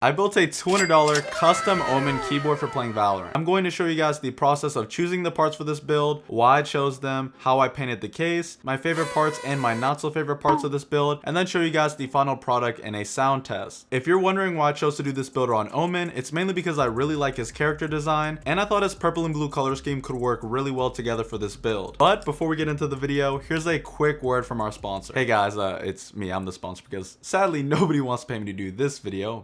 I built a $200 custom Omen keyboard for playing Valorant. I'm going to show you guys the process of choosing the parts for this build, why I chose them, how I painted the case, my favorite parts and my not so favorite parts of this build, and then show you guys the final product in a sound test. If you're wondering why I chose to do this build on Omen, it's mainly because I really like his character design, and I thought his purple and blue color scheme could work really well together for this build. But before we get into the video, here's a quick word from our sponsor. Hey guys, it's me, I'm the sponsor because sadly nobody wants to pay me to do this video.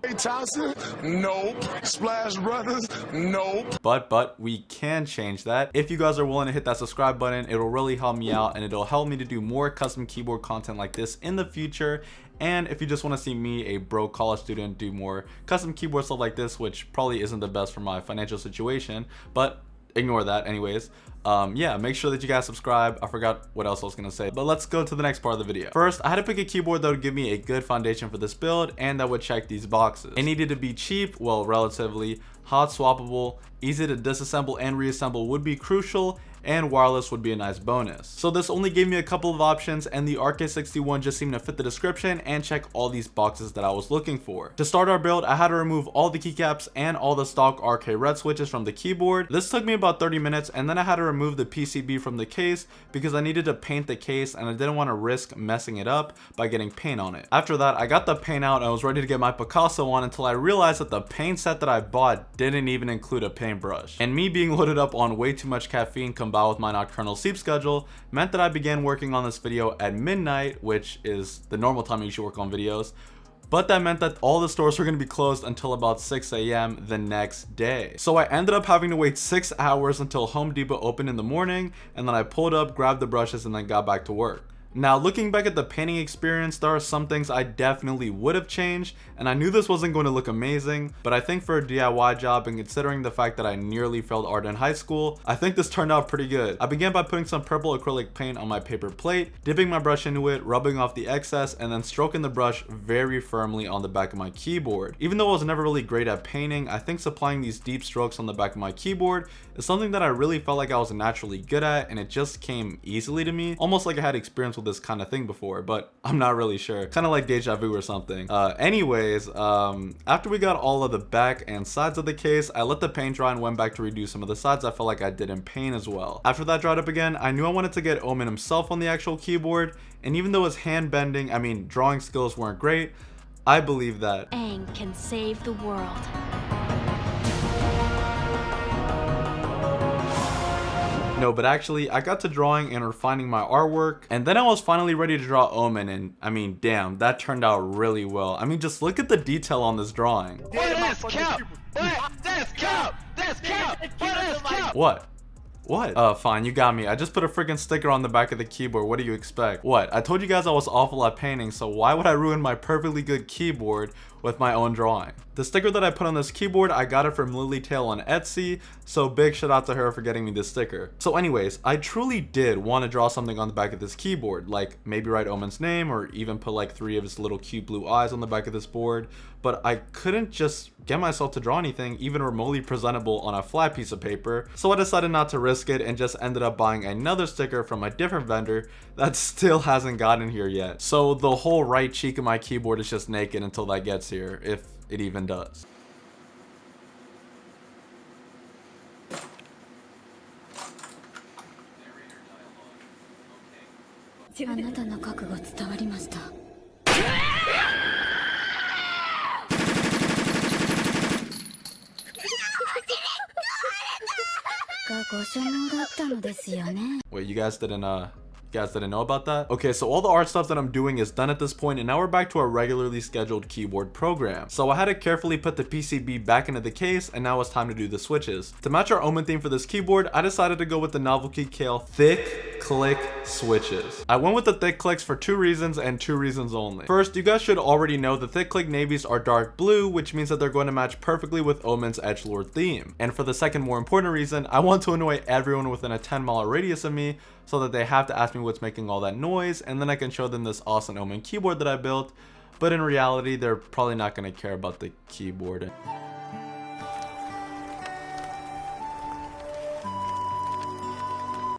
Nope. Splash Brothers? Nope. But we can change that. If you guys are willing to hit that subscribe button, it'll really help me out and it'll help me to do more custom keyboard content like this in the future. And if you just want to see me, a broke college student, do more custom keyboard stuff like this, which probably isn't the best for my financial situation, but ignore that anyways. Yeah, make sure that you guys subscribe. I forgot what else I was gonna say, but let's go to the next part of the video. First, I had to pick a keyboard that would give me a good foundation for this build and that would check these boxes. It needed to be cheap, well, relatively, hot swappable, easy to disassemble and reassemble would be crucial, and wireless would be a nice bonus. So this only gave me a couple of options, and the RK61 just seemed to fit the description and check all these boxes that I was looking for. To start our build, I had to remove all the keycaps and all the stock RK red switches from the keyboard. This took me about 30 minutes, and then I had to remove the PCB from the case because I needed to paint the case and I didn't want to risk messing it up by getting paint on it. After that, I got the paint out and I was ready to get my Picasso on until I realized that the paint set that I bought didn't even include a paintbrush. And me being loaded up on way too much caffeine combined with my nocturnal sleep schedule meant that I began working on this video at midnight, which is the normal time you should work on videos. But that meant that all the stores were going to be closed until about 6 a.m. the next day. So I ended up having to wait 6 hours until Home Depot opened in the morning, and then I pulled up, grabbed the brushes, and then got back to work. Now, looking back at the painting experience, there are some things I definitely would have changed, and I knew this wasn't going to look amazing, but I think for a DIY job and considering the fact that I nearly failed art in high school, I think this turned out pretty good. I began by putting some purple acrylic paint on my paper plate, dipping my brush into it, rubbing off the excess, and then stroking the brush very firmly on the back of my keyboard. Even though I was never really great at painting, I think supplying these deep strokes on the back of my keyboard is something that I really felt like I was naturally good at, and it just came easily to me, almost like I had experience with this kind of thing before, but I'm not really sure. Kind of like deja vu or something. Anyways, after we got all of the back and sides of the case, I let the paint dry and went back to redo some of the sides I felt like I didn't paint as well. After that dried up again, I knew I wanted to get Omen himself on the actual keyboard, and even though his hand bending, drawing skills weren't great, I believe that Aang can save the world. No, but actually, I got to drawing and refining my artwork, and then I was finally ready to draw Omen, and damn, that turned out really well. Just look at the detail on this drawing. That's cap! That's cap! That's cap! That's cap! What? What? Fine, you got me. I just put a freaking sticker on the back of the keyboard. What do you expect? What? I told you guys I was awful at painting, so why would I ruin my perfectly good keyboard with my own drawing? The sticker that I put on this keyboard, I got it from Lilytail on Etsy, so big shout out to her for getting me this sticker. So anyways, I truly did want to draw something on the back of this keyboard, like maybe write Omen's name or even put like 3 of his little cute blue eyes on the back of this board, but I couldn't just get myself to draw anything even remotely presentable on a flat piece of paper, so I decided not to risk it and just ended up buying another sticker from a different vendor that still hasn't gotten here yet. So the whole right cheek of my keyboard is just naked until that gets here, if it even does. Wait, you guys didn't know about that? Okay, so all the art stuff that I'm doing is done at this point, and now we're back to our regularly scheduled keyboard program. So I had to carefully put the PCB back into the case, and now it's time to do the switches. To match our Omen theme for this keyboard, I decided to go with the novelty KALIH thick click switches. I went with the thick clicks for 2 reasons and 2 reasons only. First, you guys should already know the thick click navies are dark blue, which means that they're going to match perfectly with Omen's edgelord theme. And for the second more important reason, I want to annoy everyone within a 10-mile radius of me so that they have to ask me what's making all that noise, and then I can show them this awesome Omen keyboard that I built. But in reality, they're probably not going to care about the keyboard.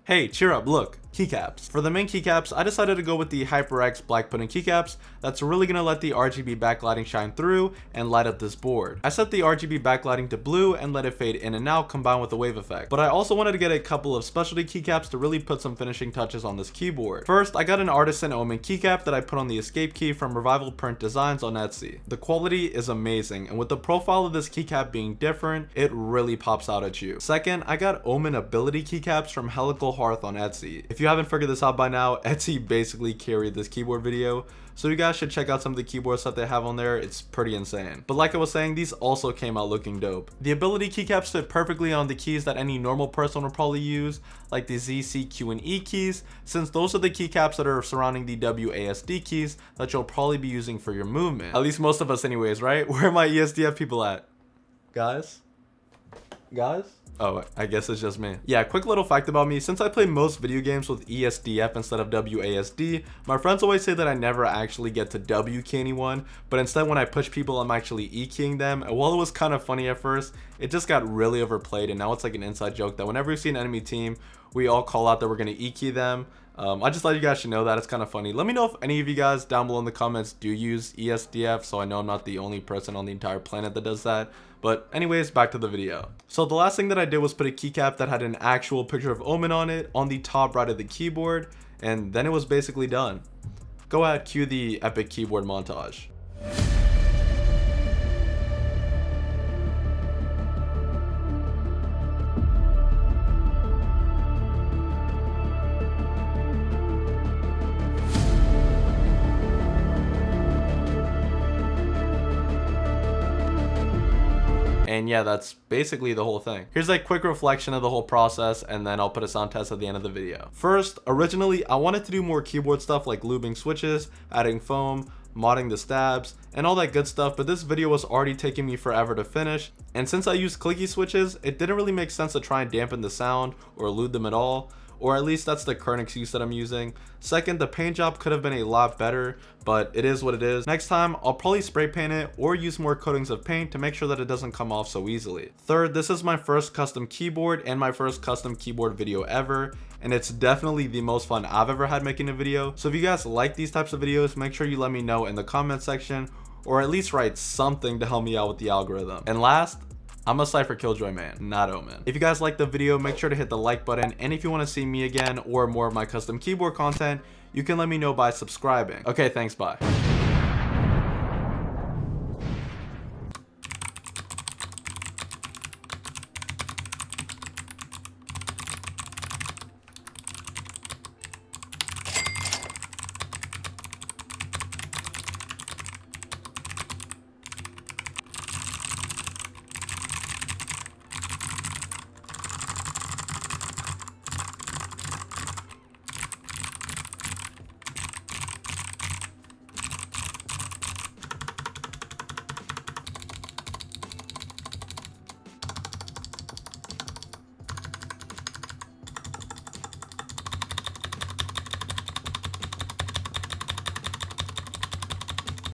Hey, cheer up, look. keycaps. For the main keycaps, I decided to go with the HYPERX black pudding keycaps. That's really gonna let the RGB backlighting shine through and light up this board. I set the RGB backlighting to blue and let it fade in and out combined with the wave effect. But I also wanted to get a couple of specialty keycaps to really put some finishing touches on this keyboard. First, I got an artisan Omen keycap that I put on the escape key from Revival Print Designs on Etsy. The quality is amazing, and with the profile of this keycap being different, it really pops out at you. Second, I got Omen ability keycaps from Helical Hearth on Etsy. If you haven't figured this out by now, Etsy basically carried this keyboard video, so you guys should check out some of the keyboards that they have on there. It's pretty insane. But like I was saying, these also came out looking dope. The ability keycaps fit perfectly on the keys that any normal person would probably use, like the Z, C, Q, and E keys, since those are the keycaps that are surrounding the WASD keys that you'll probably be using for your movement. At least most of us anyways, right? Where are my ESDF people at? Guys? Oh, I guess it's just me. Yeah, quick little fact about me. Since I play most video games with ESDF instead of WASD, my friends always say that I never actually get to W key anyone, but instead when I push people, I'm actually E keying them. And while it was kind of funny at first, it just got really overplayed, and now it's like an inside joke that whenever we see an enemy team, we all call out that we're gonna E key them. I just let you guys know that. It's kind of funny. Let me know if any of you guys down below in the comments do use ESDF, so I know I'm not the only person on the entire planet that does that. But anyways, back to the video. So the last thing that I did was put a keycap that had an actual picture of Omen on it on the top right of the keyboard, and then it was basically done. Go ahead, cue the epic keyboard montage. And yeah, that's basically the whole thing. Here's a quick reflection of the whole process, and then I'll put a sound test at the end of the video. First, originally, I wanted to do more keyboard stuff like lubing switches, adding foam, modding the stabs, and all that good stuff, but this video was already taking me forever to finish, and since I used Clique switches, it didn't really make sense to try and dampen the sound or lube them at all. Or at least that's the current excuse that I'm using. Second, the paint job could have been a lot better, but it is what it is. Next time, I'll probably spray paint it or use more coatings of paint to make sure that it doesn't come off so easily. Third, this is my first custom keyboard and my first custom keyboard video ever, and it's definitely the most fun I've ever had making a video. So if you guys like these types of videos, make sure you let me know in the comment section, or at least write something to help me out with the algorithm. And last, I'm a Cypher Killjoy man, not Omen. If you guys like the video, make sure to hit the like button, and if you want to see me again or more of my custom keyboard content, you can let me know by subscribing. Okay, thanks, bye.